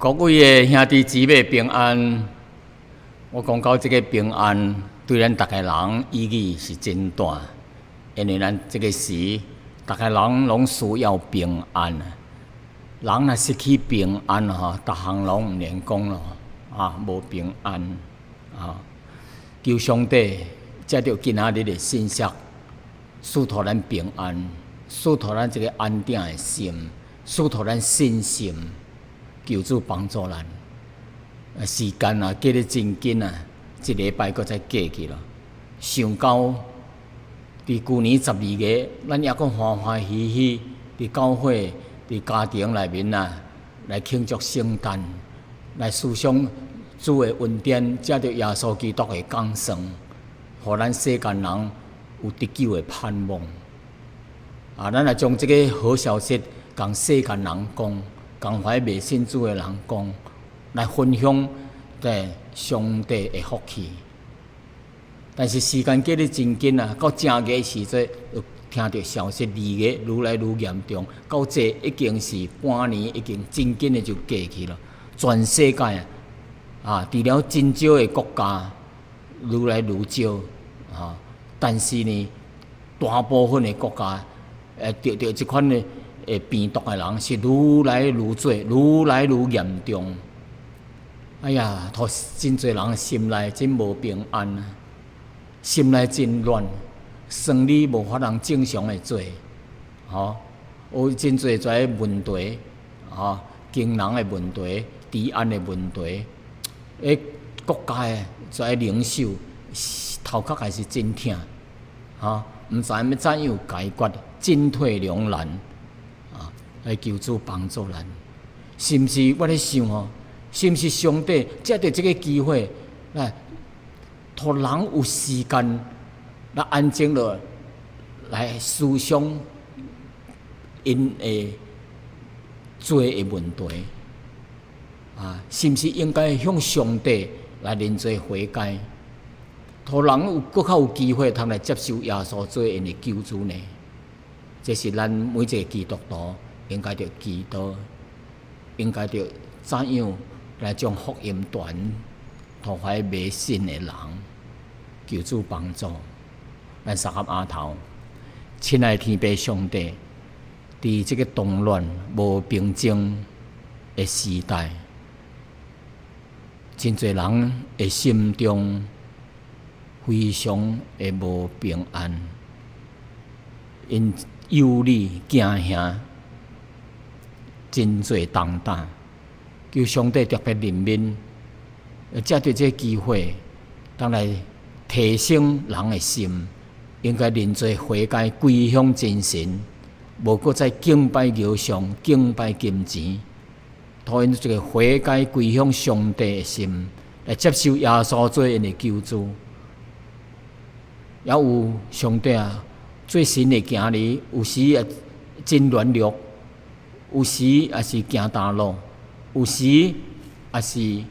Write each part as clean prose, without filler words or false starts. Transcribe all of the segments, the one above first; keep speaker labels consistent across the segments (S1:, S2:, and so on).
S1: 各位的兄弟姊妹平安。我讲到这个平安，对咱大家人意义是真大，因为咱这个时，大家人拢需要平安。人若失去平安吼，逐项拢毋连讲咯，无平安求上帝借着今仔日的信息，赐予咱平安，赐予咱这个安定的心，赐予咱信心。求主帮助咱。时间过得真紧一礼拜搁再过去了。想到伫旧年12月，咱还搁欢欢喜喜伫教会、伫家庭内面来庆祝圣诞，来思想主的恩典，借着耶稣基督的降生，互咱世间人有得救的盼望。咱来将这个好消息，共世间人讲。共怀未信主的人讲，来分享在上帝的福气。但是时间过得真紧到正月时节，又听到消息，2月愈来愈严重，到这已经是半年，已经真紧的就过去了。全世界除了真少的国家愈来愈少但是呢，大部分的国家得到这款的。病毒的人是愈来愈多，愈来愈严重。哎呀，互真侪人心内真无平安心内真乱，生理无法通正常的做，有真侪个问题，经人的问题、治安的问题，国家的领袖头壳还是真痛，毋知要怎样解决，进退两难。来求主帮助咱，是毋是？我咧想是毋是上帝借着这个机会，互人有时间来安静落来思想因的做的问题是毋是应该向上帝来认罪悔改，互人有更较有机会通来接受耶稣做因的救主呢？这是咱每一个基督徒。应该着祈祷，应该着怎样来将福音传，互怀未信的人，求主帮助。咱三合阿头，亲爱的天父上帝，伫这个动乱无平静的时代，真侪人的心中非常的无平安，因忧虑惊吓。真侪重担，求上帝特别怜悯，借着这个机会，当来提升人的心，应该认罪悔改，归向真神，无搁再敬拜偶像、敬拜金钱，托因这个悔改归向上帝的心，来接受耶稣做因的救主。也有上帝做神的行里，有时也真软弱。有时也是行大路，有时也是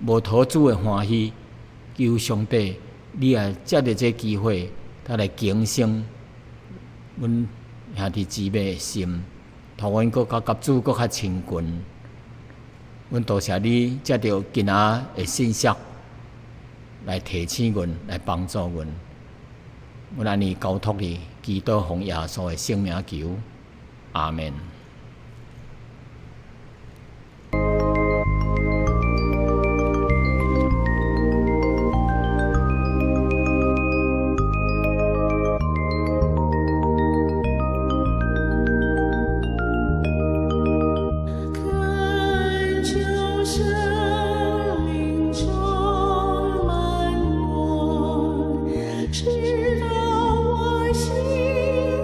S1: 无讨主的欢喜。求上帝，你也借着这机会，他来警醒阮兄弟姊妹的心，互阮搁甲主搁较亲近。阮多谢你借着今仔的信息来提醒阮，来帮助阮。阮安尼交托你，祈祷奉耶稣的圣名求，阿门。
S2: 直到我心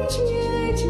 S2: 结晶。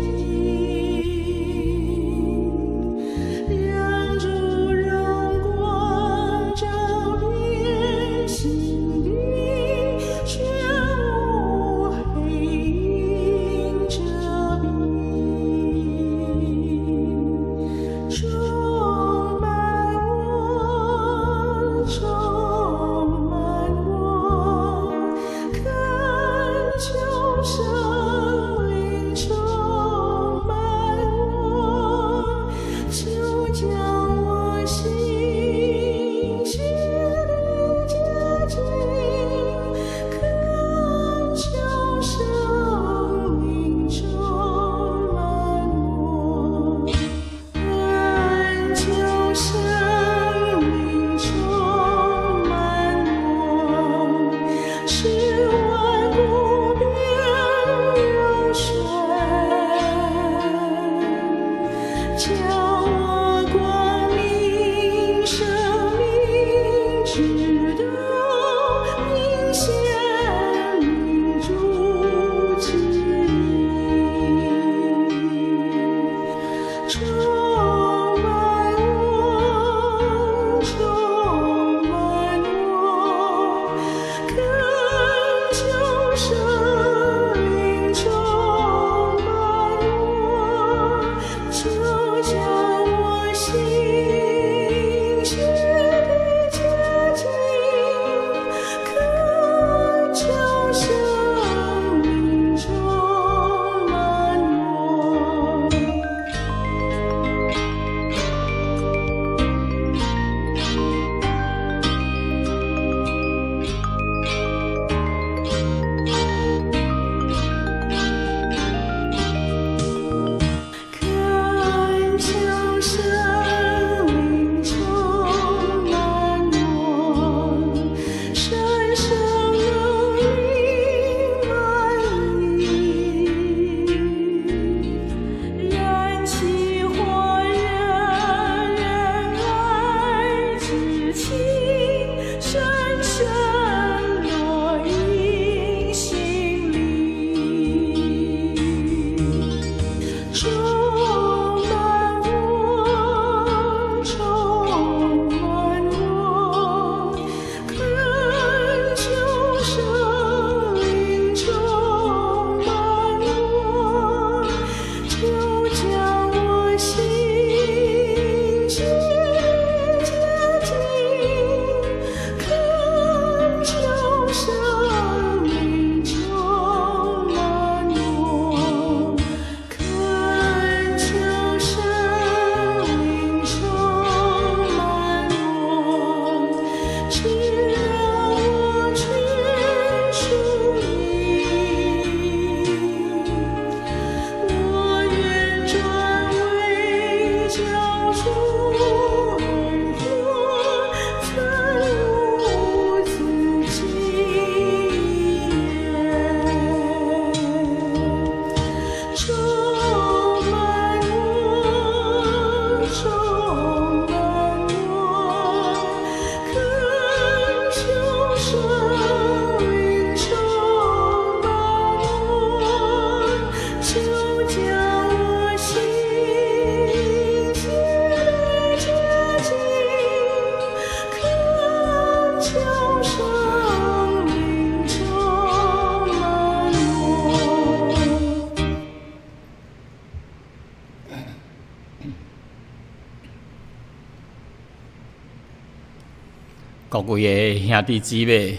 S1: 各位的兄弟姊妹，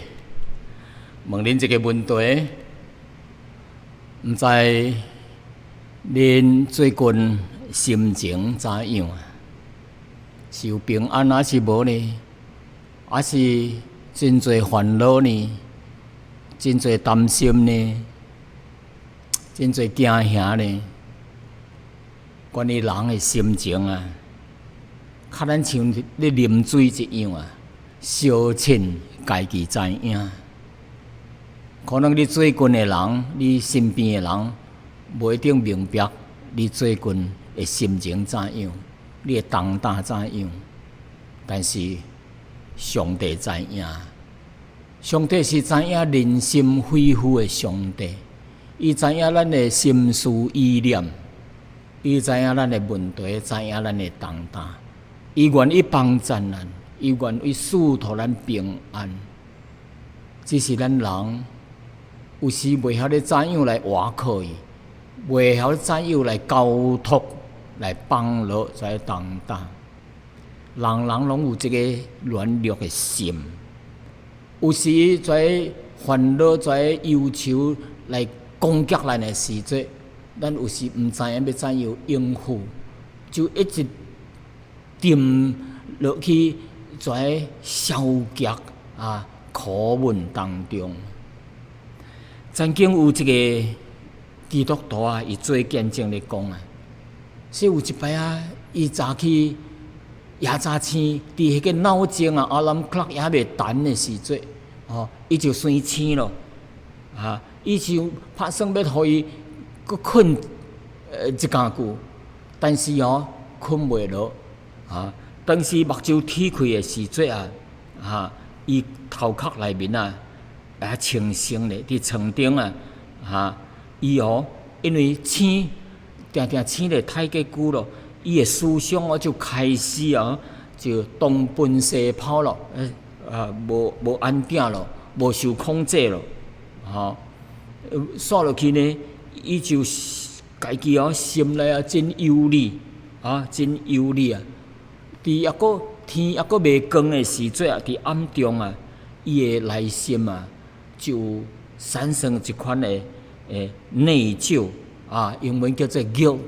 S1: 问恁一个问题，毋知恁最近心情怎样？是有平安还是无呢？还是真侪烦恼呢？真侪担心呢？真侪惊吓呢？关于人的心情啊，较咱像咧啉水一样啊，小深家己知影。可能你最近的人，你身边的人，无一定明白你最近的心情怎样，你的重担怎样。但是上帝知影，上帝是知影人心肺腑的上帝，伊知影咱的心思意念，伊知影咱的问题，知影咱的重担，伊愿意帮助咱，伊愿意赐予咱平安。只是咱人有时袂晓咧怎样来倚靠伊，袂晓怎样来交托，来帮助这重担。人拢有一个软弱的心，有时在烦恼、在忧愁来攻击咱的时阵，咱有时毋知影要怎样应付，就一直沉落去在消极苦闷当中。曾经有一个基督徒伊做见证咧讲说有一摆伊早起夜早醒，伫迄个闹钟alarm clock 也未弹的时阵，伊就生醒咯，伊就拍算要互伊搁困一更久，但是困袂落，当时目睭天开的时阵伊头壳内面也清醒咧，伫床顶伊因为醒，定定醒咧太过久咯，伊的思想就开始就东奔西跑咯，无安定咯，无受控制咯，煞落去呢，伊就家己心内真忧虑，真忧虑啊！伫天还阁未光的时阵伫暗中伊的内心就产生一款的内疚英文叫做 guilt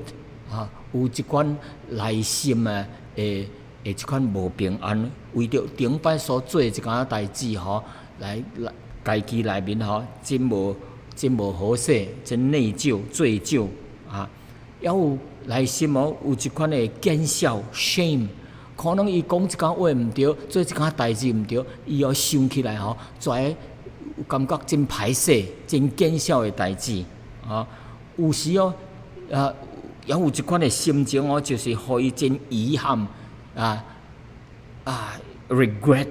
S1: 有一款内心一款无平安，为着顶摆所做一件代志来家己内面真无好势，真内疚罪疚还有内心有一款的减少 shame。可能伊讲一件话毋对，做一件代志毋对，伊想起来跩感觉真歹势、真见笑的代志有时也有一款的心情就是互伊真遗憾regret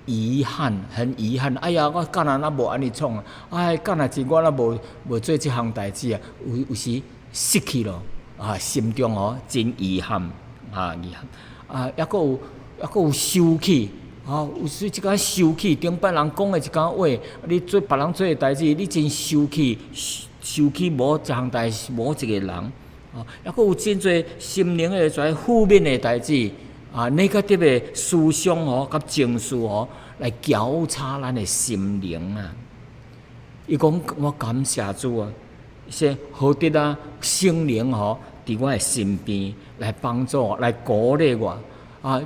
S1: 遗憾，很遗憾。哎呀，我干那无安尼创干那是我无做这项代志有时失去了心中真遗憾。遗憾还佫有生气有时即个生气，顶摆人讲的一件话，你做别人做的代志，你真生气无一项代志，无一个人还佫有真侪心灵的跩负面的代志negative的思想甲情绪来搅吵咱的心灵伊讲我感谢主说好得圣灵伫我的身边来帮助我，来鼓励我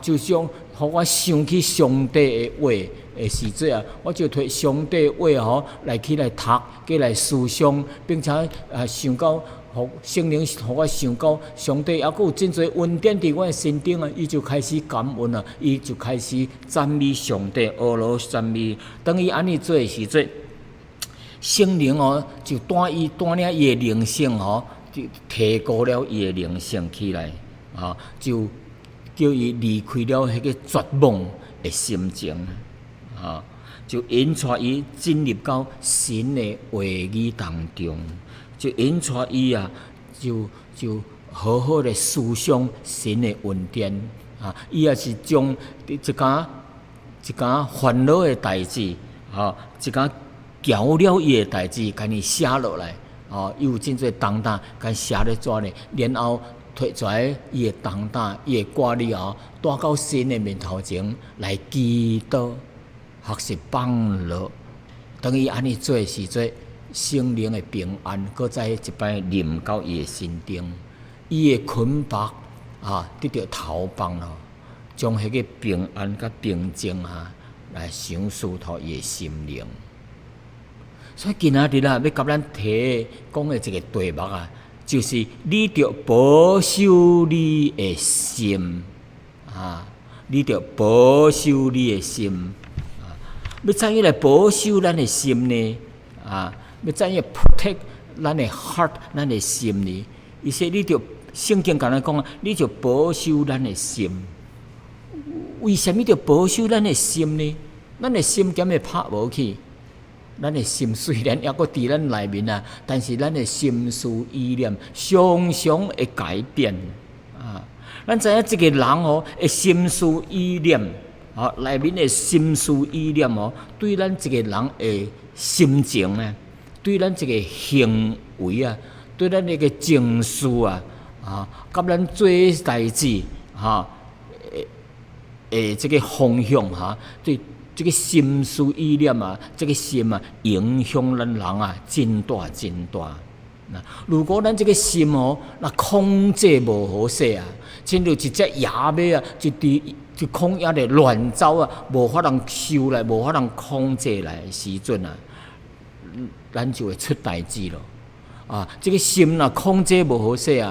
S1: 就像互我想起上帝的话的时阵我就摕上帝的话来起来读，起来思想，并且想到互圣灵互我想到上帝还佫有真侪恩典伫我的身顶伊就开始感恩伊就开始赞美上帝，阿罗赞美。当伊安尼做的时阵，圣灵就带领伊的灵性就提高了伊的灵性起来就叫伊离开了迄个绝望的心情就引带伊进入到神的话语当中，就引带伊就好好的思想神的恩典伊也是将一件烦恼的代志一件搅了伊的代志，甲伊写落来伊有真侪重担，甲写咧纸咧，然后摕出来伊的重担、伊的挂了后，带到神的面头前来祈祷、学习放落。当伊安尼做的时阵，圣灵的平安，搁再一摆临到伊的心中，伊的捆绑得到逃放咯，将迄个平安甲平静来享受透伊的心灵。所以今仔日要甲咱提讲的一个题目就是你着保守你的心你着保守你的心要怎样来保守咱的心呢？要怎样 protect 咱的 heart 咱的心呢？伊说你着圣经甲咱讲你着保守咱的心。为什么着保守咱的心呢？咱的心点会拍无去？咱的心虽然还阁伫咱内面但是咱的心思意念常常会改变咱知影一个人的心思意念内面的心思意念对咱一个人的心情对咱一个行为对咱一个情绪甲咱做代志这个方向对。这个心思意念这个心影响咱人真大真大。如果咱这个心那控制无好势亲像一只野马就空野咧乱走无法通收来，无法通控制来的时阵咱就会出代志咯。这个心控制无好势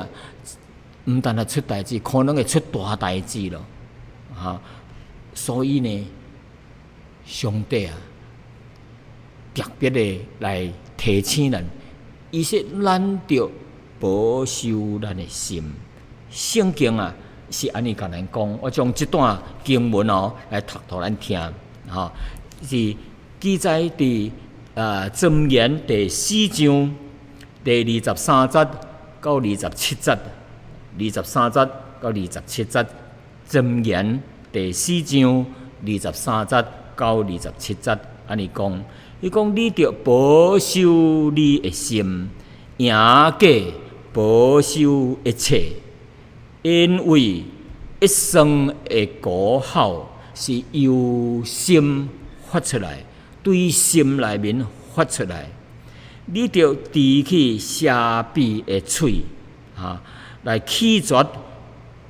S1: 唔但出代志，可能会出大代志咯。所以呢。上帝特别的来提醒咱，伊说咱着保守咱的心。圣经是安尼甲咱讲，我将这段经文来读互咱听，是记载伫箴言第4章第23节到27节，23节到27节，箴言第4章23节。到27节，安尼讲，伊讲你着保守你的心，赢过保守一切，因为一生的果效是由心发出来，对心内面发出来。你着除去邪僻的嘴，来拒绝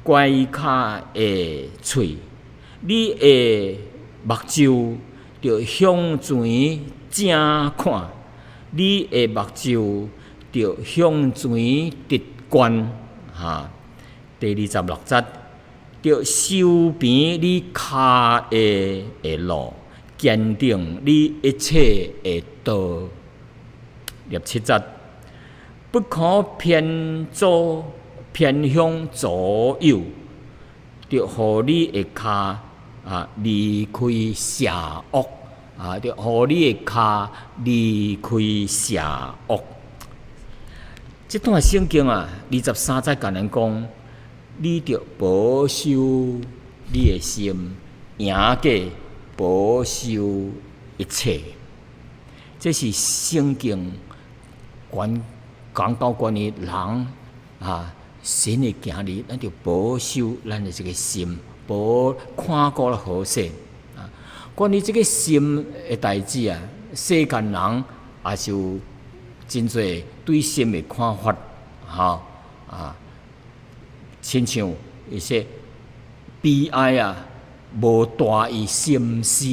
S1: 怪卡的嘴，你的目睭着向前正看，你的目睭着向前直观。第26节，着修平你脚的路，坚定你一切的道。27节，不可偏向左右，着互你的脚。离开邪恶着互你的脚离开邪恶。这段圣经23节甲咱讲，你着保守你的心，赢过保守一切。这是圣经讲到关于人神的行日，咱着保守咱的这个心。看顾了好势关于这个心的代志世间人也是有真侪对心的看法亲像一些悲哀无大于心死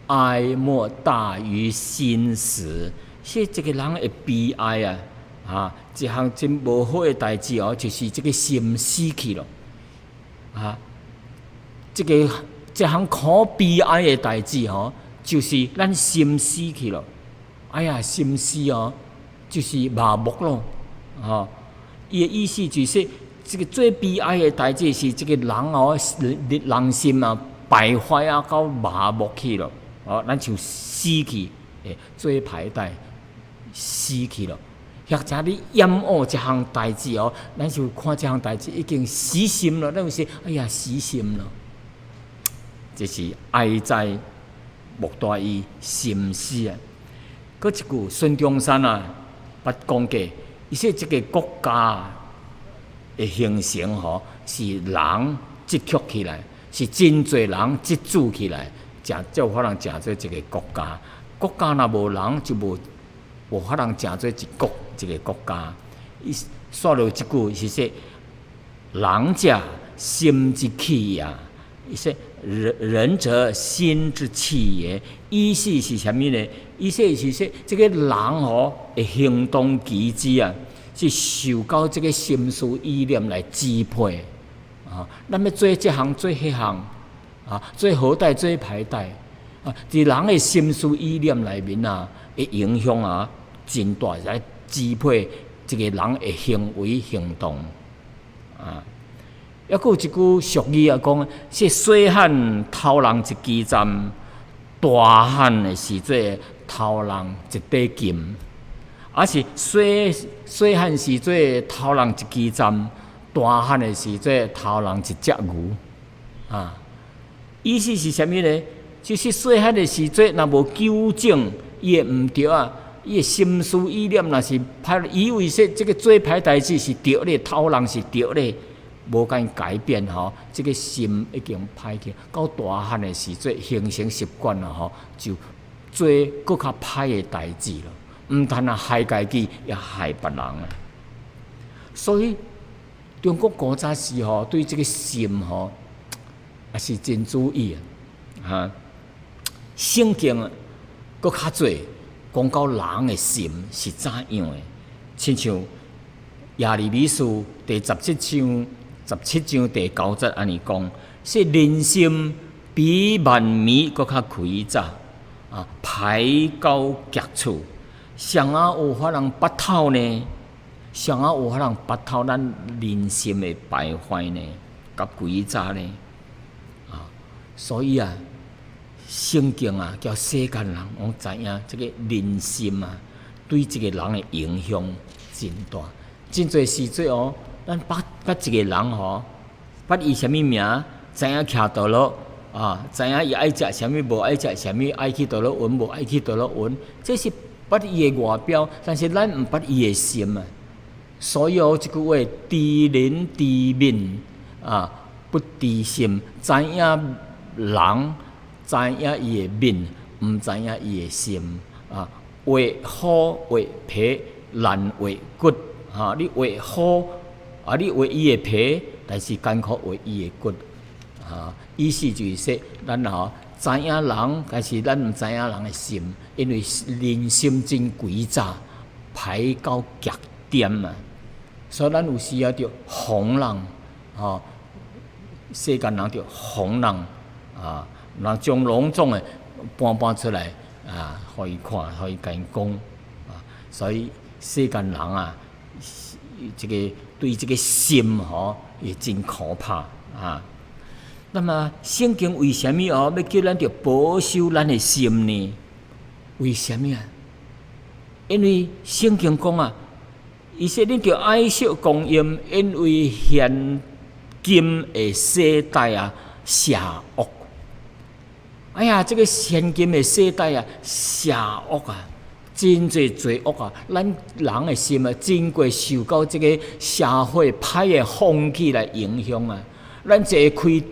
S1: 哀莫大于心死。是这个人的悲哀一项真无好的代志就是这个心死去了这项可悲哀的代志就是咱心死去了。哎呀，心死就是麻木咯。伊的意思就是这个最悲哀的代志是这个人人心败坏到麻木去了。咱就死去，做歹代死去了。或者你厌恶这项代志咱就看这项代志已经死心了，咱就说哎呀死心了。这是哀哉莫大于心死搁一句孙中山捌讲过，伊说这个国家的形成吼，是人积聚起来，是真侪人积聚起来，才有法通成做一个国家。国家若无人，就无法通成做一个国家。伊说了一句是说：“人者，心之气也；伊说仁者，心之气也。”意思是啥物呢？意思是说，这个人吼的行动举止啊，是受到这个心思意念来支配啊。咱要做这项，做迄项啊，做好歹，做歹歹啊，伫人的心思意念内面啊，会影响啊真大，来支配这个人的行为行动啊。抑佫有一句俗语啊，讲说细汉偷人一支针，大汉的时阵偷人一把金，还是细汉时阵偷人一支针，大汉的时阵偷人一只牛啊。意思是啥物呢？就是细汉的时阵，若无纠正伊的毋对啊，伊的心思意念若是歹，以为说这个做歹代志是对的，偷人是对的。无甲因改变吼，这个心已经歹去。到大汉的时阵，形成习惯了吼，就做搁较歹的代志了。毋但啊害家己，也害别人啊。所以中国古早时吼，对这个心吼，也是真注意啊。哈，圣经搁较侪讲到人的心是怎样的，亲像耶利米书第17章第9节安尼讲，说人心比万米搁较开早啊，排到极处，上啊有法通拔透呢？上啊有法通拔透咱人心的败坏呢？甲规早呢？啊，所以啊，圣经啊，叫世间人拢知影，这个人心啊，对这个人的影响真大。真侪时阵哦。咱捌一个人吼，捌伊啥物名，知影徛倒落啊，知影伊爱食啥物，无爱食啥物，爱去倒落运，无爱去倒落运，这是捌伊的外表，但是咱毋捌伊的心啊。所以哦，即句话知人知面啊，不知心，知影人，知影伊的面，毋知影伊的心啊。话好话皮，烂话骨啊，你话好。啊！你画伊的皮，但是艰苦画伊的骨啊！意思就是说，咱吼知影人，但是咱毋知影人的心，因为人心真诡诈，歹到极点啊！所以咱有时啊，着防人吼，世间人着防人啊，人将隆重的搬出来啊，互伊看，互伊甲因讲啊！所以世间人啊，这个。对这个心吼也真可怕啊！那么圣经为什么要叫咱着保守咱的心呢？为什么啊？因为圣经讲啊，伊说恁着爱惜公义，因为现今的世代啊，邪恶。哎呀，这个现今的世代啊，邪恶啊！真侪罪恶啊！咱人的心啊，真过受到这个社会歹的风气来影响啊。咱坐开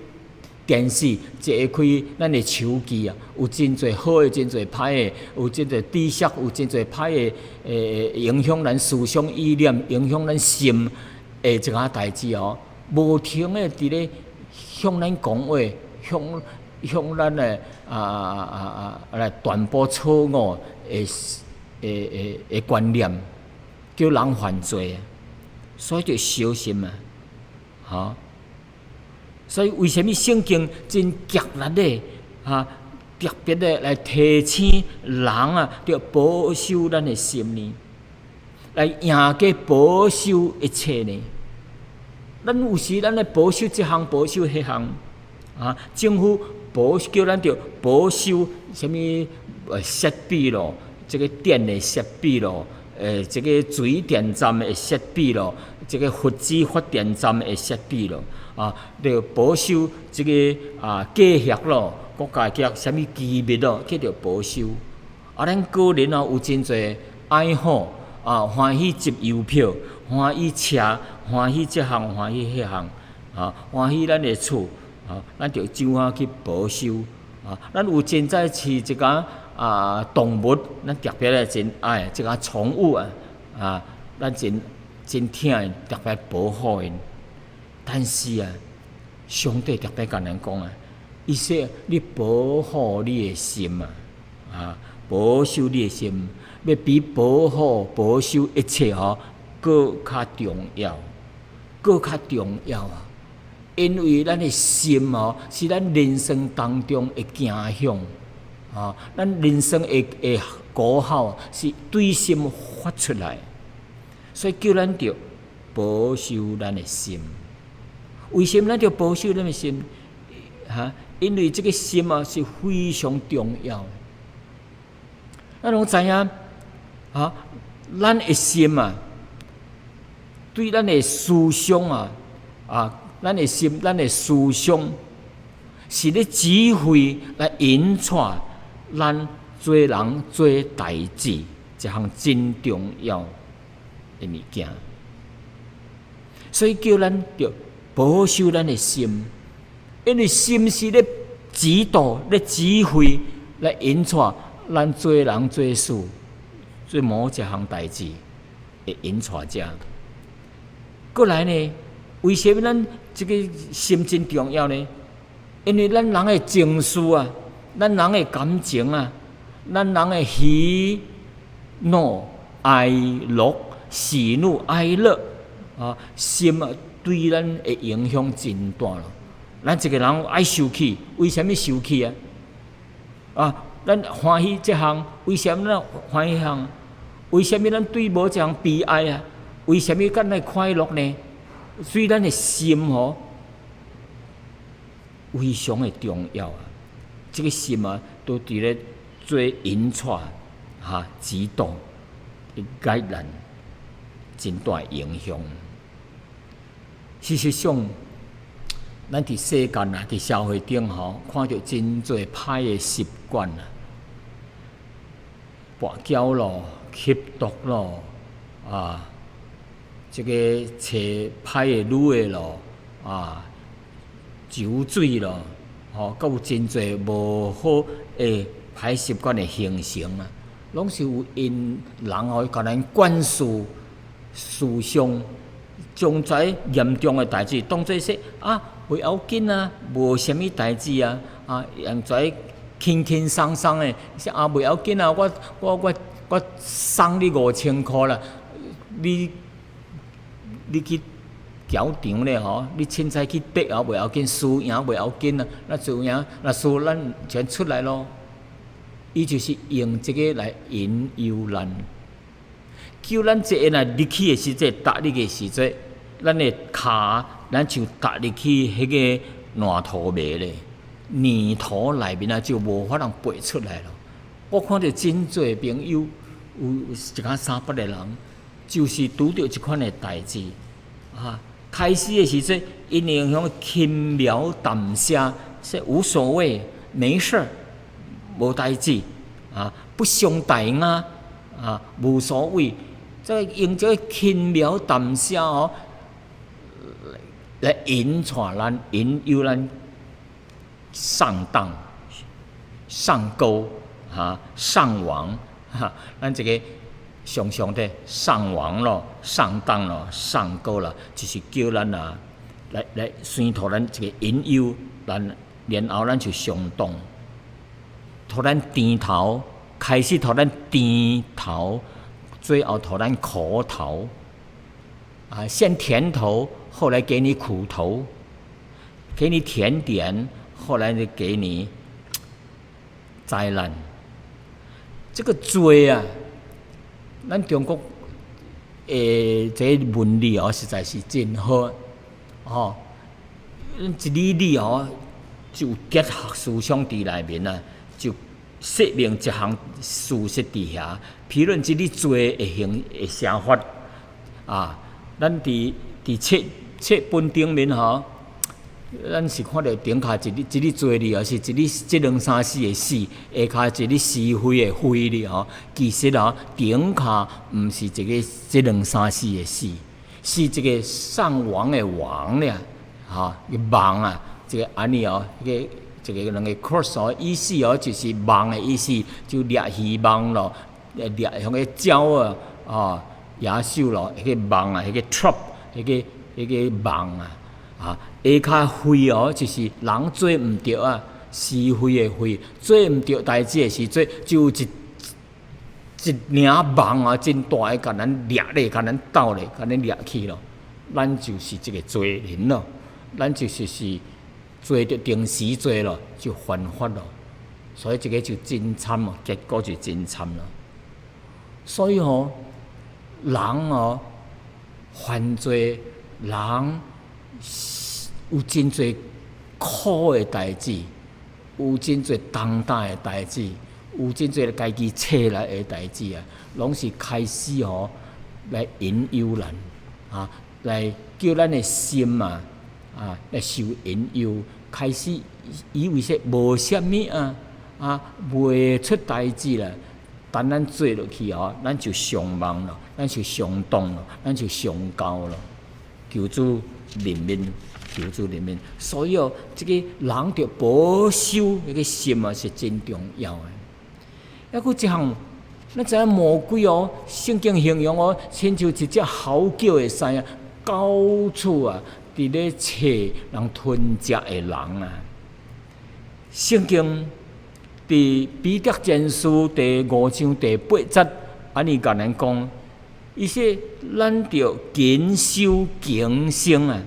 S1: 电视，坐开咱的手机啊，有真侪好的，真侪歹的，有真侪知识，有真侪歹的，影响咱思想意念，影响咱心的一个代志哦。无停的伫咧向咱讲话，向咱的来传播错误的观念，叫人犯罪，所以就小心啊！哈，所以为什么圣经真极力的特别的来提醒人啊，要保守咱的心呢，来赢过保守一切呢？咱有时咱来保守这项，保守迄项啊，政府叫咱着保守什么设备咯。这个电的设备咯，这个水电站的设备咯，这个核子发电站的设备咯，啊，着保守这个计划咯，国家计划什么机密咯，去着保守。啊，咱个人有真侪爱好欢喜集邮票，欢喜车，欢喜这项，欢喜迄项，欢喜咱的厝，咱着怎啊去保守咱有真在饲一个动物，咱特别的真爱一个宠物咱真疼，特别保护因。但是上帝特别甲咱讲伊说你保护你的心保守你的心，要比保护保守一切搁较重要，搁较重要因为咱的心是咱人生当中的镜像咱人生的果效是对心发出来，所以叫咱着保守咱的心。为什么咱着保守咱的心？因为这个心是非常重要的。咱拢知影咱的心对咱的思想咱的心、咱的思想是咧指挥来引带咱做人做代志，一项真重要的物件。所以叫咱着保守咱的心，因为心是咧指导、咧指挥来引带咱做人做事，做某一项代志的引带者。过来呢，为什么咱这个心真重要呢？因为咱人的情绪咱人的感情咱人的喜怒哀乐、喜怒哀乐心对咱的影响真大咯。咱一个人爱受气，为什么受气咱欢喜这项，为什么咱欢喜项？为什么咱对无这项悲哀为什么咱来快乐呢？所以咱的心非常的重要这个心都伫咧做引带指导，会给咱真大影响。事实上，咱伫世间伫社会顶看到真侪歹的习惯跋筊咯、吸毒咯这个找歹的女的咯酒醉咯还有真侪无好的歹习惯的形成拢是有因人甲咱灌输思想，将这严重的代志当作说袂要紧无啥物代志用这轻轻松松的说袂要紧我送你5000块啦，你去搅场咧你凊彩去得袂要紧，输赢袂要紧那输赢那输咱全出来咯。伊就是用这个来引诱咱，叫咱这个入去的时阵，踏入的时阵，咱的骹咱就踏入去迄个烂土迷咧，泥土内面就无法通爬出来了。我看到真侪朋友有一家3、8个人，就是拄到这款的代志开始的时阵，因影响轻描淡写，说无所谓，没事，无代志不伤大雅无所谓。这用这个轻描淡写来引带咱、引诱咱上当、上钩上网咱这个常常的上网咯、上当咯、上钩啦，就是叫咱来先互咱这个引诱咱，然后咱就上当，互咱低头，开始互咱低头，最后互咱苦头先甜头，后来给你苦头，给你甜点，后来就给你灾难。这个罪咱中国这个文理实在是真好一理理就结合思想伫内面就说明一项事实伫遐。譬如这个罪会啥法咱伫册本顶面咱是看到顶骹一日做哩，还是一日即两三四的四，下骹一日是非的非哩吼。其实顶骹毋是一个即两三四的四，是一个上王的王俩，个王啊，这个安尼一个两个 cross 意思就是网的意思，就掠鱼网咯，掠像个鸟野兽咯，迄个网啊，迄个 trap， 迄个网啊，下骹非就是人做毋对啊，是非的非，做毋对代志的时做，就一领网啊，真大个，甲咱掠咧，甲咱斗咧，甲咱掠去咯，咱就是这个罪人咯，咱就是做着定时做咯，就犯法咯，所以这个就真惨咯，结果就真惨咯。所以人犯罪，人有真侪苦的代志，有真侪重担的代志，有真侪家己找来的代志啊，拢是开始来引诱咱来叫咱的心来受引诱，开始以为说无啥物袂出代志啦。等咱做落去咱就上网咯，咱就上当咯，咱就上高咯。求主怜悯，求主怜悯。所以这个人着保守那个心是真重要的。还佫一项，咱知影魔鬼圣经形容亲像一只嚎叫的狮啊，到处伫咧找人吞食的人啊。圣经伫彼得前书第5章第8节，安尼甲咱讲，伊说咱着谨守警醒啊，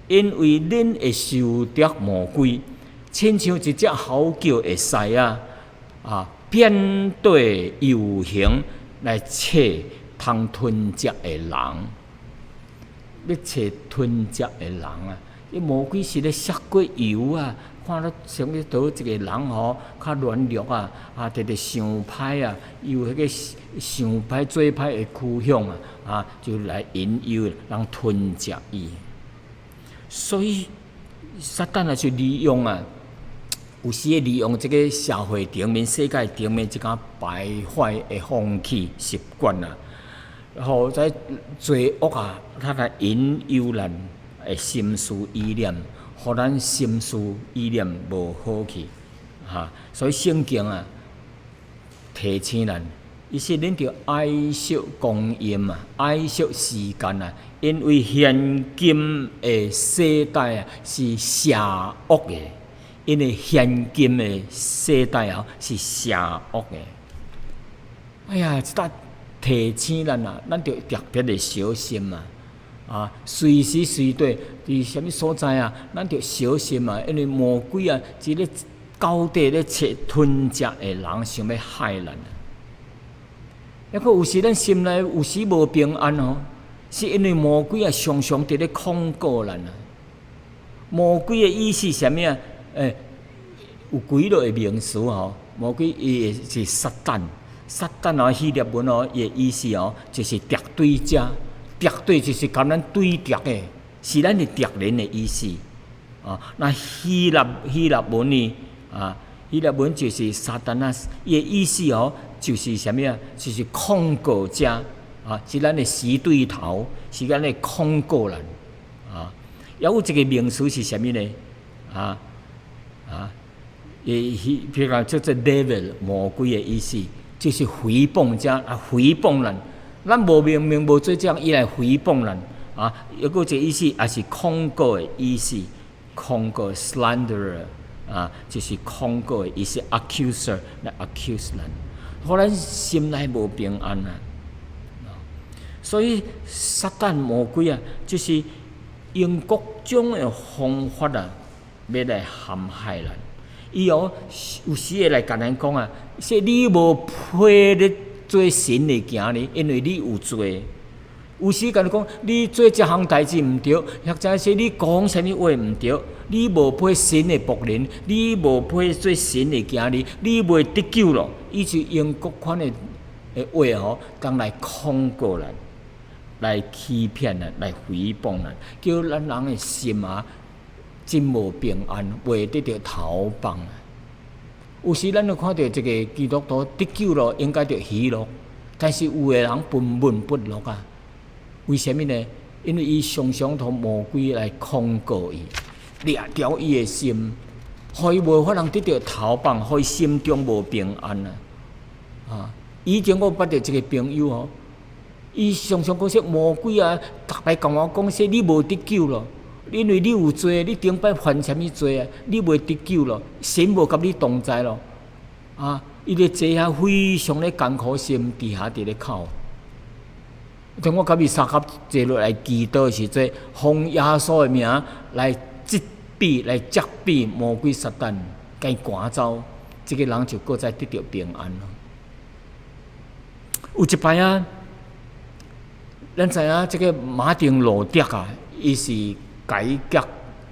S1: 因为恁会受着魔鬼，亲像一只嚎叫的狮遍地游行来找通吞食的人。要找吞食的人伊魔鬼是咧撒过油看到什么倒一个人较软弱直直想歹有迄个想歹做歹的趋向就来引诱人吞食伊。所以撒旦也是利用有时会利用这个社会顶面、世界顶面一寡败坏的风气习惯然后在罪恶它来引诱咱的心思意念。互咱心思意念无好去所以圣经提醒咱，伊说恁着爱惜光阴爱惜时间因为现今的世代是邪恶的，因为现今的世代是邪恶的。哎呀，这搭提醒咱咱着特别的小心随时随地伫什么所在咱着小心因为魔鬼一咧高地咧找吞食的人，想要害咱。还佫有时咱心内有时无平安是因为魔鬼常常伫咧控告咱魔鬼的意思是啥物有几落的名词魔鬼伊是撒旦，撒旦希腊文伊的意思就是敌对者。敌对就是甲咱对敌的，是咱的敌人的意思那希腊文希腊文就是撒旦伊的意思就是啥物就是控告者是咱的死对头，是咱的控告人还有一个名词是啥物呢譬如讲叫做 devil 魔鬼的意思，就是诽谤者诽谤人。咱无明明无做这样，伊来诽谤咱有个一个意思，也是控告的意思，控告 slanderer 就是控告的意思 ，accuser 来 accuse 咱，互咱心内无平安所以撒旦魔鬼就是用各种的方法要来陷害咱。伊有时会来甲咱讲说你无配咧做神的行呢，因为你有罪。有时甲你讲，你做这项代志毋对，或者是你讲啥物话毋对，你无配神的仆人，你无配做神的行呢，你袂得救咯。伊就用各款的话当来控告咱，来欺骗咱，来诽谤咱，叫咱人的心真无平安，袂得到头棒。有时咱就看到一个基督徒得救了，应该着喜乐，但是有个人闷闷不乐啊。为什么呢？因为伊常常同魔鬼来控告伊，掠调伊的心，互伊无法通得到头棒，互伊心中无平安啊！以前我捌着一个朋友哦，伊常常讲说魔鬼啊，逐摆甲我讲说你无得救了。因为你有罪，你顶摆犯什么罪啊？你袂得救咯，神无甲你同在咯，啊！伊咧坐遐非常咧艰苦心，伫遐伫咧哭。当我甲伊三合坐落来祈祷时阵，奉耶稣的名来击毙、来责毙魔鬼撒旦，甲伊赶走，这个人就搁再得到平安咯。有一摆啊，咱知影这个马丁路德啊，伊是改革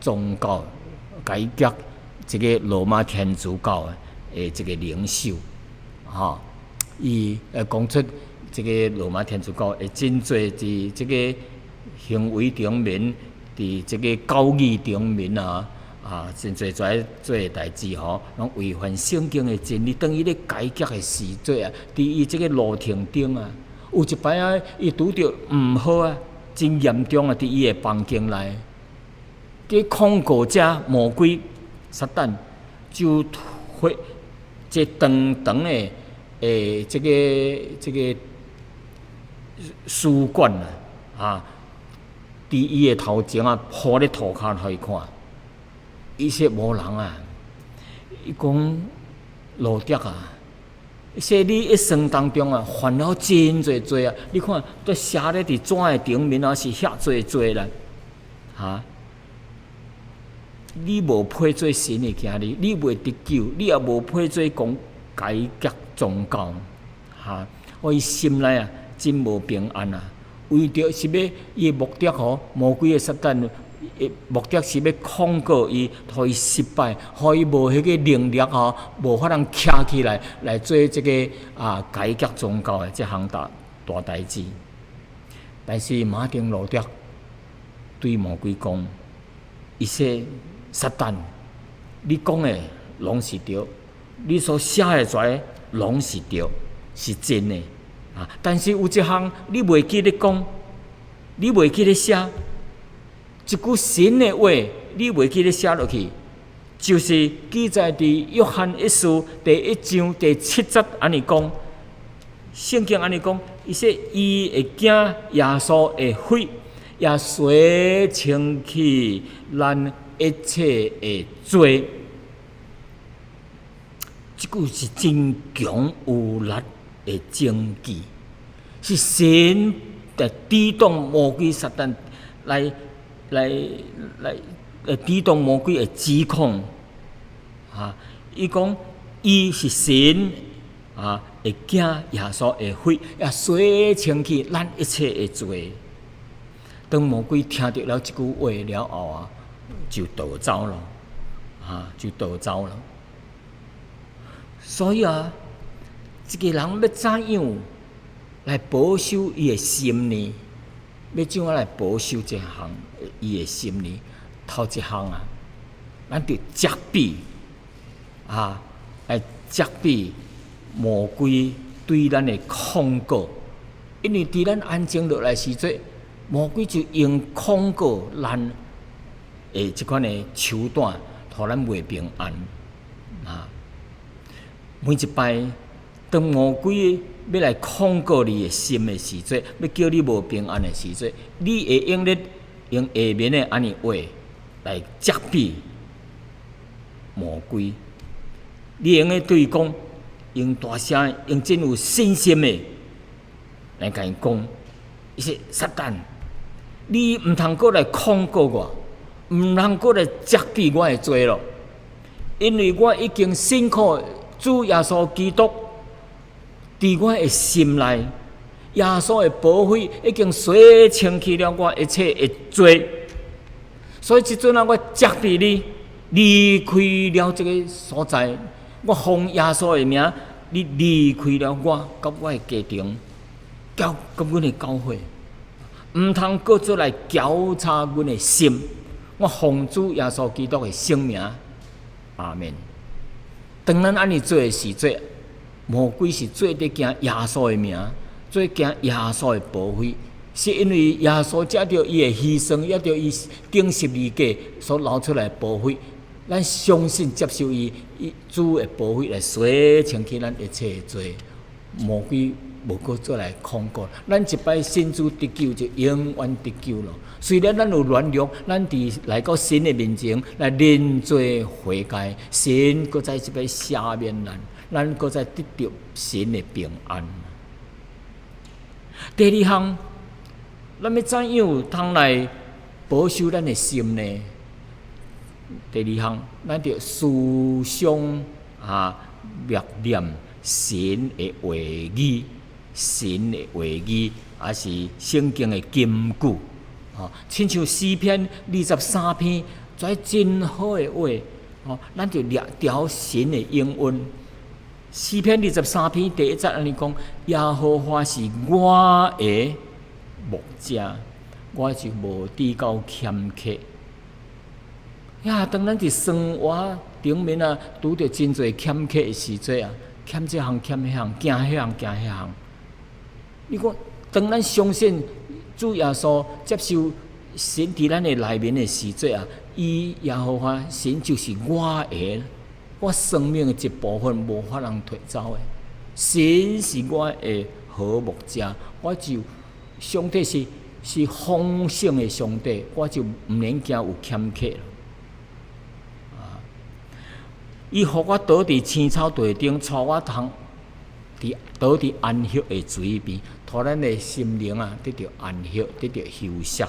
S1: 宗教、改革这个罗马天主教的这个领袖，伊讲出这个罗马天主教会真侪伫这个行为上面，伫这个教义上面真侪做的代志拢违反圣经的真理，等于咧改革的时节啊，伫伊这个路程顶啊，有一摆啊，伊拄着毋好啊，真严重啊，伫伊的房间内。这控告者魔鬼撒旦就会这长长的这个书卷伫伊的头前啊铺咧涂骹互伊看，伊说无人啊，伊讲路德啊，说你一生当中啊犯了真侪罪啊，你看都写咧伫纸的顶面啊是遐侪罪啦，你无配做神的囝儿，你袂得救，你也无配做讲改革宗教，我伊心内啊真无平安啊。为着是要伊的目的魔鬼的撒旦的目的是要控告伊，互伊失败，互伊无迄个能力无法通徛起来做这个改革宗教的这项大代志。但是马丁路德对魔鬼讲，伊说。撒旦，你讲的拢是对，你所写的出来拢是对，是真的但是有一项你袂记咧讲，你袂记咧写，一句神的话你袂记咧写落去，就是记载伫约翰一书第1章第7节安尼讲，圣经安尼讲，伊说伊会惊耶稣会毁，也随清去咱。一切的罪，这句是真强有力的证据，是神来抵挡魔鬼撒旦，来抵挡魔鬼的指控。伊讲伊是神会惊耶稣会毁，也洗清去咱一切的罪。当魔鬼听到了这句话了后就逃走了，就逃走了。所以这个人要怎样来保守伊的心呢？要怎样来保守这项伊的心呢？头一项咱就责备来责备魔鬼对咱的控告，因为伫咱安静落来时阵，魔鬼就用控告咱。这款的手段，互咱袂平安每一摆，当魔鬼要来控告你的心的时阵，要叫你无平安的时阵，你会用下面的安尼话来责备魔鬼。你用咧对伊讲，用大声，用真有信心的来甲伊讲，伊说撒旦，你毋通过来控告我。毋通过来责备我的罪咯，因为我已经信靠主耶稣基督，伫我的心内，耶稣的宝血已经洗清去了我一切的罪，所以即阵我责备你，离开了这个所在，我奉耶稣的名，你离开了我，甲我的家庭，甲阮的教会，毋通过出来搅吵阮的心。我奉主耶稣基督的圣名，阿门。当咱安尼做的时阵，魔鬼是做伫行耶稣的名，做行耶稣的保护，是因为耶稣借着伊的牺牲，也着伊顶十字架所流出来的保护，咱相信接受伊主的保护来洗清去咱一切的罪，魔鬼无搁再来控告。咱一摆信主得救，就永远得救了。虽然咱有软弱，咱伫来到神的面前来认罪悔改，神搁再一摆赦免咱搁再得到神的平安。第二项，咱要怎样通来保守咱的心呢？第二项，咱着思想默念神的话语，神的话语也是圣经的金句。亲像诗篇23篇，跩真好的话，咱就掠条神的应允。诗篇23篇第1节安尼讲：耶和华是我的牧者，我就无滴到欠缺。呀，当咱伫生活顶面拄着真侪欠缺的时阵欠这项欠迄项，惊迄项惊迄项。你讲，当咱相信主耶稣接受神伫咱的内面的时阵伊耶和华神就是我的，我生命的一部分，无法通脱走的。神是我的好牧者，我就上帝是丰盛的上帝，我就毋免惊有欠缺了。伊互我倒伫青草地顶，带我通倒伫安息的水边，互咱的心灵得到安息，得到休息。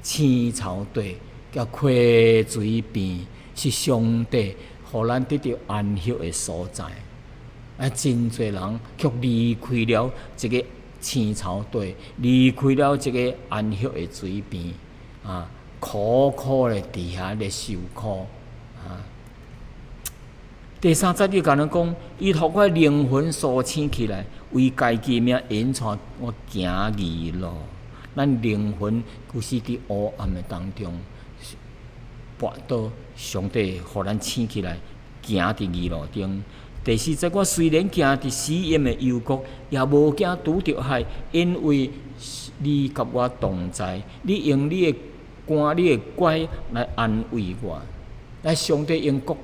S1: 青草地叫溪水边，是上帝互咱得到安息的所在。真侪人却离开了这个青草地，离开了这个安息的水边，苦苦的伫遐咧受苦。第3节你甲咱讲，伊互我灵魂苏醒起来，为家己命引带我行义路。咱灵魂就是伫黑暗的当中，跋倒上帝互咱醒起来，行伫义路中。第4节，我虽然行伫死荫的幽谷，也无惊拄着害，因为你甲我同在，你用你的竿、你的拐来安慰我。来，上帝用各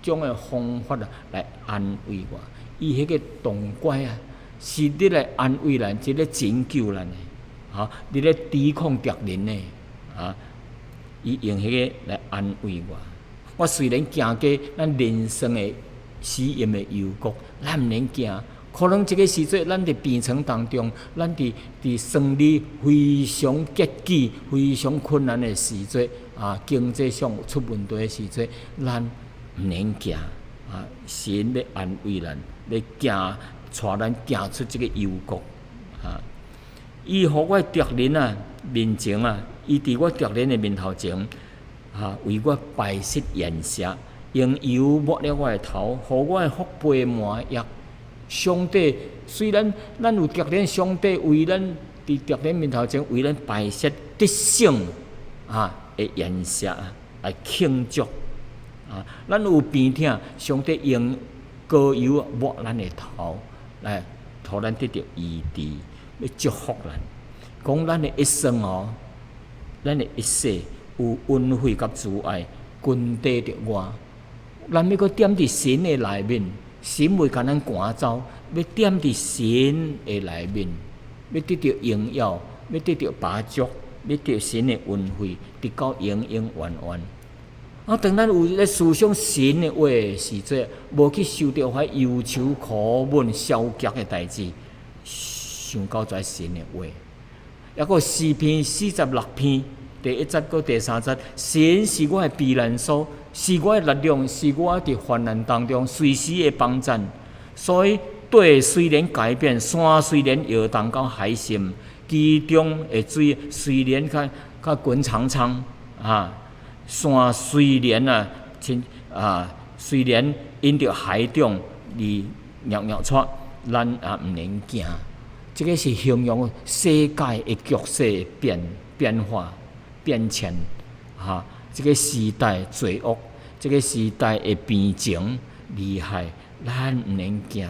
S1: 种的方法来安慰我。伊迄个铜拐是伫来安慰咱，是咧拯救咱的。你咧抵抗敌人呢？伊用迄个来安慰我。我虽然行过咱人生的死荫的幽谷，咱毋免惊。可能这个时阵，咱伫病床当中，咱伫生理非常拮据、非常困难的时阵，经济上出问题的时阵，咱毋免惊。神咧安慰咱，咧带咱行出这个幽谷。伊互我敌人面前伊伫我敌人的面头前为我摆设筵席，用油抹了我的头，互我的腹背满溢。上帝虽然咱有敌人，上帝为咱伫敌人面头前为咱摆设得胜的筵席来庆祝。咱有病痛，上帝用膏油抹咱的头，来互咱得到医治。要祝福咱，讲咱的一生咱的一世有恩惠甲慈爱，均得着我。咱要搁踮伫神的内面，神袂甲咱赶走，要踮伫神的内面，要得到荣耀，要得到把祝，要得神的恩惠，直到永永远远。当咱有咧思想神的话的时阵，无去受到遐忧愁、苦闷、消极的代志。想到在神的话，抑个诗篇46篇第1节到第3节，神是我的避难所，是我的力量，是我伫患难当中随时的帮衬。所以地虽然改变，山虽然摇动到海心，其中的水虽然较滚长长山虽然虽然因着海中而鸟鸟出，咱也毋免惊。这个是形容世界的局势的变化、变迁，这个时代罪恶，这个时代的变情厉害，咱毋能行。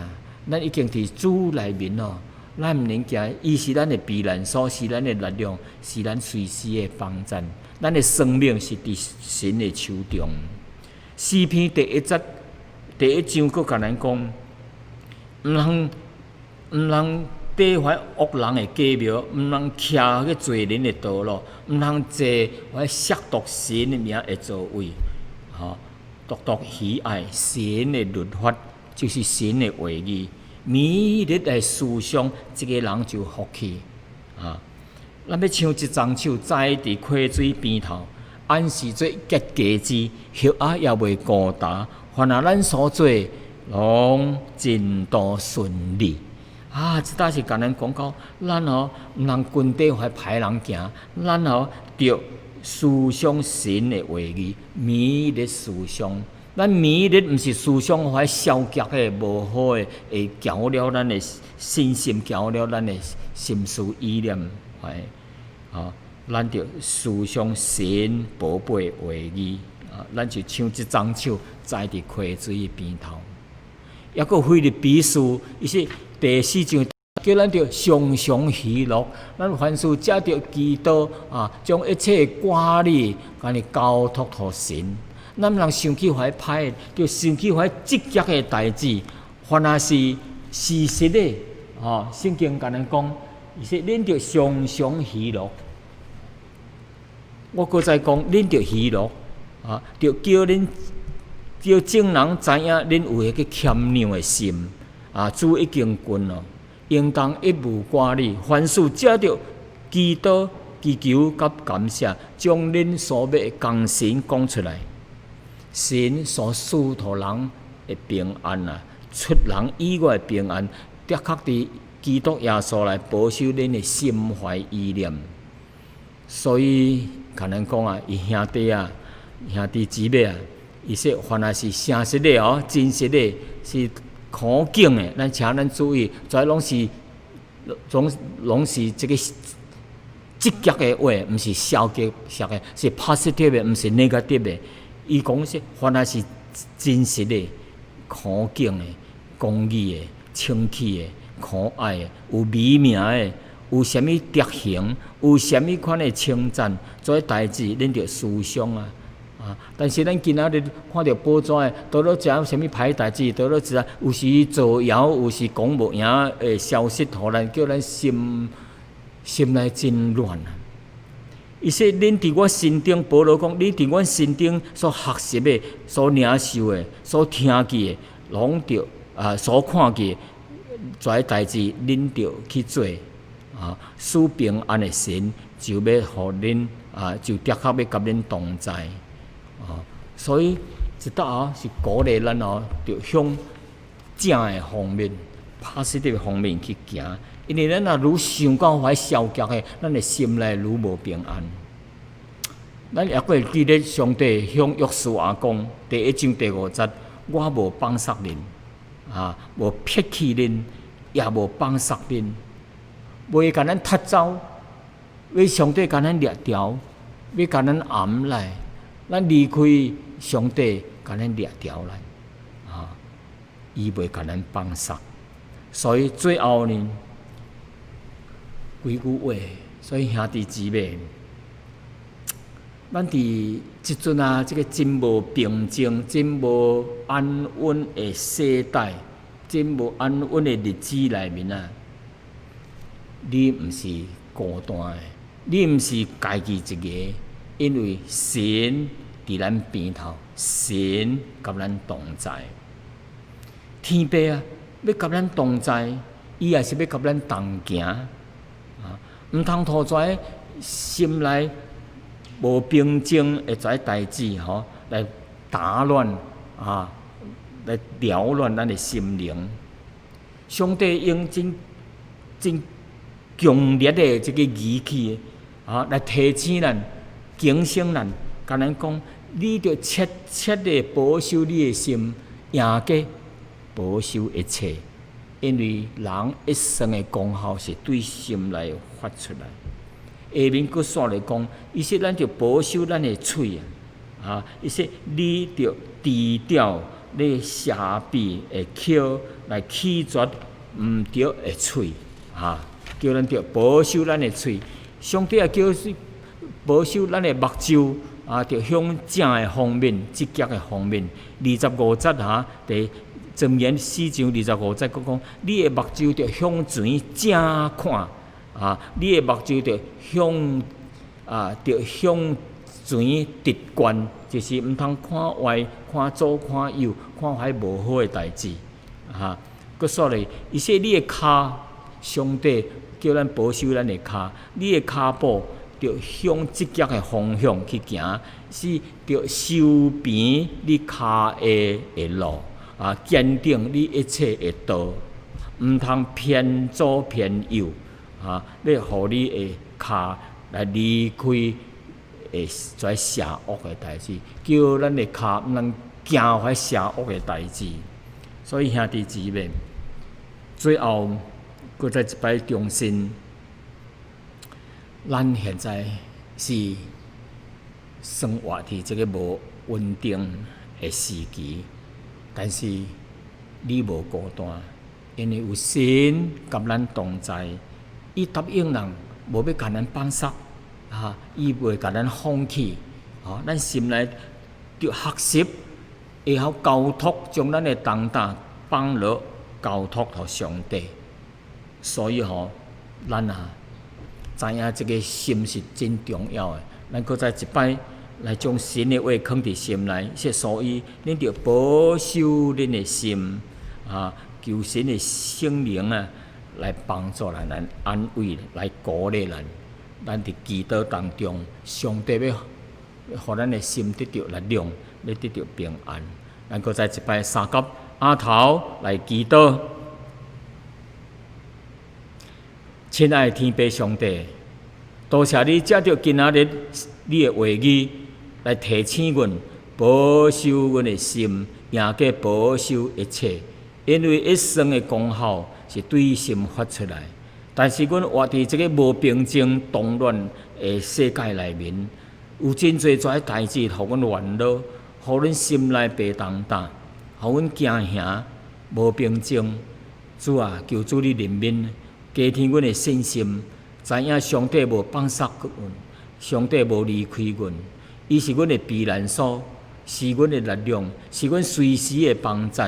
S1: 咱已经伫主内面咯，咱毋能行。伊是咱的避难所，是咱的力量，是咱随时的帮衬。咱的生命是伫神的手中。诗篇第1章佫甲咱讲，毋通地怀恶人的计谋，毋通徛去罪人的道路，毋通坐怀亵渎神的名的座位。独喜爱神的律法，就是神的话语。每日来思想，这个人就福气。咱要唱一张手，栽伫溪水边头，按时做结果子，叶也袂孤单。凡咱所做，拢真都顺利。这搭是甲咱讲到，咱毋通群底怀歹人行，咱着思想神的话语，每日思想。咱每日毋是思想怀消极的、无好的，会搅了咱的信心，搅了咱的心思意念，咱着思想神宝贝话语。咱就唱一张手，栽伫溪水边头。抑佫腓立比书，伊说第4章叫咱着常常喜乐。咱凡事借着基督将一切挂虑，甲你交托互神。咱毋通想起怀歹，着想起怀积极的代志。凡若是事实的，圣经甲咱讲，伊说恁着常常喜乐。我搁再讲，恁着喜乐。着叫众人知影，恁有迄个谦让的心。主已经尽了，应当一无挂虑，凡事借着基督祈求甲感谢，将恁所要的工程讲出来。神所赐予人的平安出人以外的平安，的确伫基督耶稣来保守恁的心怀意念。所以甲咱讲伊兄弟姊妹伊说凡若是诚实的真实的，是可敬的，咱请咱注意，这拢是这个积极的话，毋是消极的，是 positive 的，毋是 negative 的。伊讲说，凡若是真实的、可敬的、公义的、清气的、可爱的、有美名的，有啥物德行，有啥物款的称赞，这代志恁着思想但是咱今仔日看到报纸的，倒落食啥物歹代志，倒落食有时造谣，有时讲无赢的消息，互咱叫咱心内真乱伊说：“恁伫我心中，保罗讲，你伫我心中所学习的、所领受的、所听见的，拢着所看见，这代志恁着去做使平安的神就要互恁就的确要甲恁同在所以一搭是鼓励咱着向正的方面、positive的方面去行。因为咱愈想到怀消极的，咱的心内愈无平安。咱也会记得上帝向约书亚讲，第1章第5节：我无放杀恁，无撇弃恁，也无放杀恁，袂甲咱踢走，为上帝甲咱掠条，要甲咱掩来，咱离开上帝，甲咱掠条来，伊袂甲咱放杀。所以最后呢，几句话，所以兄弟姊妹，咱伫即阵这个真无平静、真无安稳的世代、真无安稳的日子内面你毋是孤单的，你毋是家己一个，因为神伫咱边头，神甲咱同在，天父要甲咱同在，伊也是要甲咱同行。毋通拖跩心内无平静的这代志来打乱来扰乱咱的心灵。上帝用真强烈的这个语气来提醒咱、警醒咱，甲咱讲：你着切切的保守你的心，赢过保守一切。因为人一生的功效是对心内发出来。下面佫煞来讲，伊说咱着保守咱的嘴伊说你着低调咧下臂的口来拒绝毋对的喙，叫咱着保守咱的喙。上帝也叫保守咱的目睭，着向正的方面、积极的方面。25节第箴言4章25节讲，你的目睭着向前正看，你的目睭着向前直观，就是毋通看歪、看左、看右、看遐无好的代志。佮说咧，伊说你的骹，上帝叫咱保守咱的骹，你的骹步着向积极的方向去行，是着修平你骹的路，坚定你一切的道，毋通偏左偏右，要互你的骹来离开在邪恶的代志，叫咱的骹毋通行遐邪恶的代志。所以兄弟姊妹，最后佫再一摆重申，咱现在是生活伫这个无稳定的时期，但是你无孤单，因为有神甲咱同在，伊答应人无要甲咱放杀，伊袂甲咱放弃，咱心内着学习，会晓交托，将咱的重担放落交托互上帝。所以咱知影这个心是真重要的。咱搁再一摆来将神的话放伫心内，所以恁着保守恁的心，求神的圣灵来帮助咱，来安慰，来鼓励咱。咱伫祈祷当中，上帝要互咱的心得到力量，要得到平安。咱搁再一摆三甲阿头来祈祷。亲爱的天父上帝，多谢你借着今仔日你的话语来提醒阮，保守阮的心，赢过保守一切。因为一生的功效是对心发出来，但是阮活伫这个无平静、动乱的世界内面，有真侪遮代志，互阮烦恼，互阮心内白重担，互阮惊吓、无平静。主啊，求主你怜悯，加添阮的信心，知影上帝无放杀阮，上帝无离开阮，伊是阮的避难所，是阮的力量，是阮随时的帮助。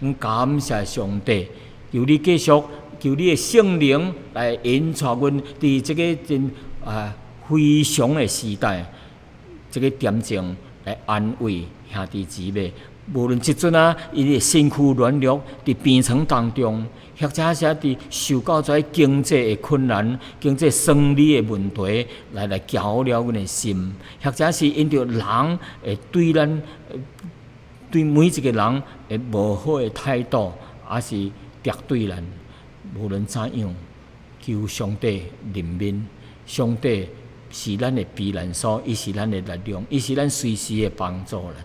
S1: 阮感谢上帝，求你继续，求你的圣灵来引带阮伫这个真非常的时代，这个点情来安慰兄弟姊妹。无论即阵伊的身躯软弱，伫病床当中，或者是伫受到遮经济的困难、经济生理的问题来搅了阮的心，或者是因着人会对咱对每一个人会无好的态度，也是敌对咱。无论怎样，求上帝怜悯。上帝是咱的避难所，伊是咱的力量，伊是咱随时的帮助啦。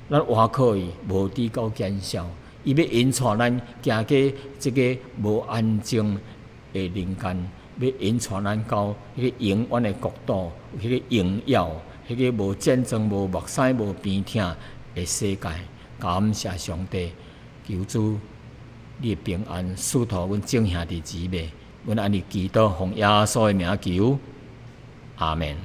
S1: 咱活靠伊，无抵到见效，伊要引带咱行过这个无安静的人间，要引带咱到迄个永远的国度，迄个荣耀，迄个无战争、无目屎、无病痛的世界。感谢上帝，求主你的平安赐托阮众兄弟姊妹，阮安尼祈祷，奉耶稣的名求，阿门。